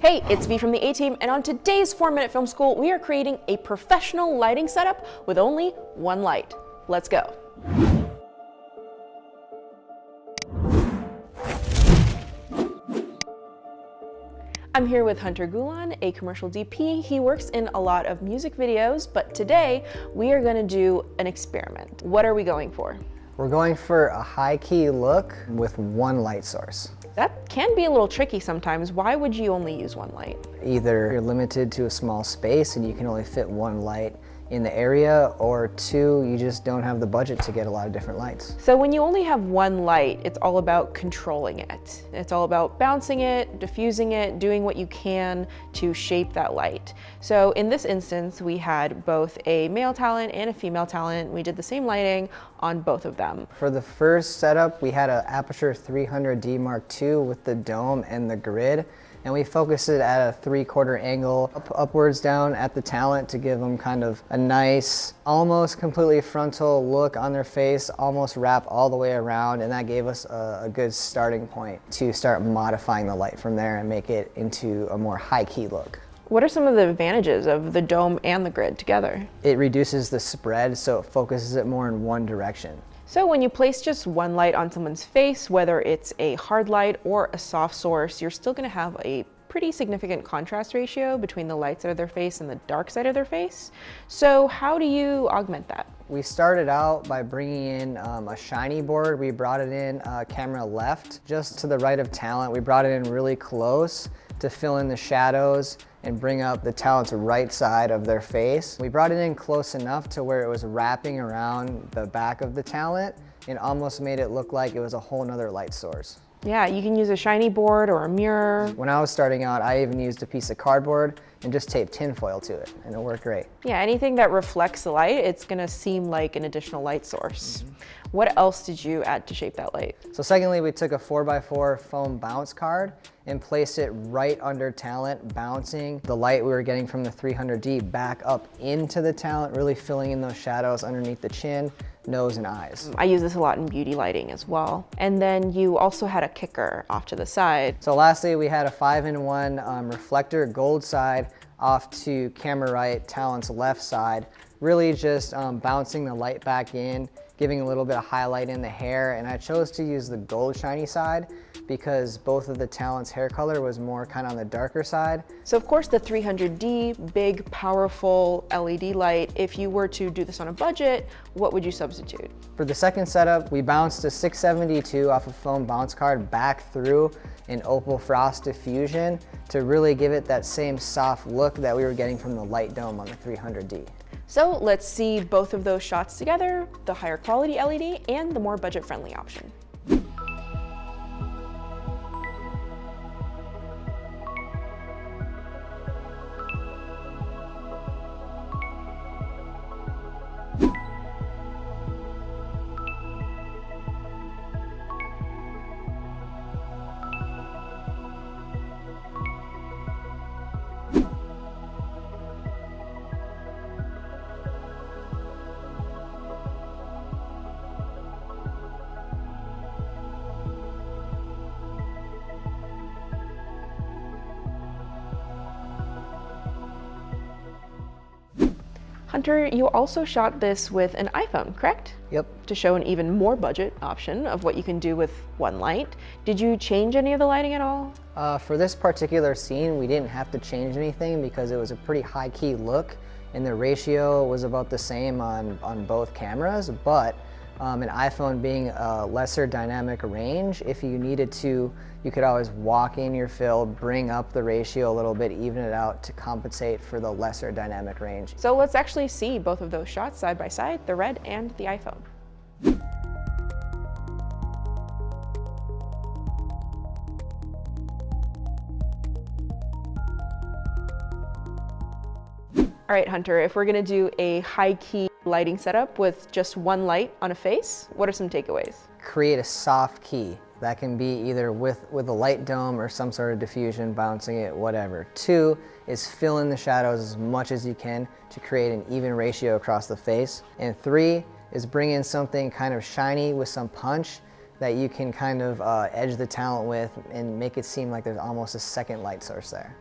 Hey, it's V from the A-Team, and on today's 4-Minute Film School, we are creating a professional lighting setup with only one light. Let's go. I'm here with Hunter Gulan, a commercial DP. He works in a lot of music videos, but today we are going to do an experiment. What are we going for? We're going for a high-key look with one light source. That can be a little tricky sometimes. Why would you only use one light? Either you're limited to a small space and you can only fit one light in the area, or two, you just don't have the budget to get a lot of different lights. So when you only have one light, it's all about controlling it. It's all about bouncing it, diffusing it, doing what you can to shape that light. So in this instance, we had both a male talent and a female talent. We did the same lighting on both of them. For the first setup, we had an Aperture 300D Mark II with the dome and the grid. And we focused it at a 3/4 angle, upwards down at the talent to give them kind of a nice, almost completely frontal look on their face, almost wrap all the way around, and that gave us a good starting point to start modifying the light from there and make it into a more high-key look. What are some of the advantages of the dome and the grid together? It reduces the spread, so it focuses it more in one direction. So when you place just one light on someone's face, whether it's a hard light or a soft source, you're still going to have a pretty significant contrast ratio between the light side of their face and the dark side of their face. So how do you augment that? We started out by bringing in a shiny board. We brought it in camera left, just to the right of talent. We brought it in really close to fill in the shadows and bring up the talent's right side of their face. We brought it in close enough to where it was wrapping around the back of the talent and almost made it look like it was a whole nother light source. Yeah, you can use a shiny board or a mirror. When I was starting out, I even used a piece of cardboard and just taped tinfoil to it, and it worked great. Yeah, anything that reflects the light, it's gonna seem like an additional light source. What else did you add to shape that light? So secondly, we took a 4x4 foam bounce card and placed it right under talent, bouncing the light we were getting from the 300D back up into the talent, really filling in those shadows underneath the chin, nose, and eyes. I use this a lot in beauty lighting as well. And then you also had a kicker off to the side. So lastly, we had a 5-in-1 reflector, gold side, off to camera right, talent's left side, really just bouncing the light back in, giving a little bit of highlight in the hair. And I chose to use the gold shiny side because both of the talent's hair color was more kind of on the darker side. So of course the 300D, big, powerful LED light, if you were to do this on a budget, what would you substitute? For the second setup, we bounced a 672 off a foam bounce card back through an opal frost diffusion to really give it that same soft look that we were getting from the light dome on the 300D. So let's see both of those shots together, the higher quality LED and the more budget-friendly option. Hunter, you also shot this with an iPhone, correct? Yep. To show an even more budget option of what you can do with one light. Did you change any of the lighting at all? For this particular scene, we didn't have to change anything because it was a pretty high-key look and the ratio was about the same on both cameras, but an iPhone being a lesser dynamic range, if you needed to, you could always walk in your fill, bring up the ratio a little bit, even it out to compensate for the lesser dynamic range. So let's actually see both of those shots side by side, the Red and the iPhone. All right, Hunter, if we're gonna do a high-key lighting setup with just one light on a face, what are some takeaways? Create a soft key. That can be either with a light dome or some sort of diffusion, bouncing it, whatever. 2 is fill in the shadows as much as you can to create an even ratio across the face. And 3 is bring in something kind of shiny with some punch that you can kind of edge the talent with and make it seem like there's almost a second light source there.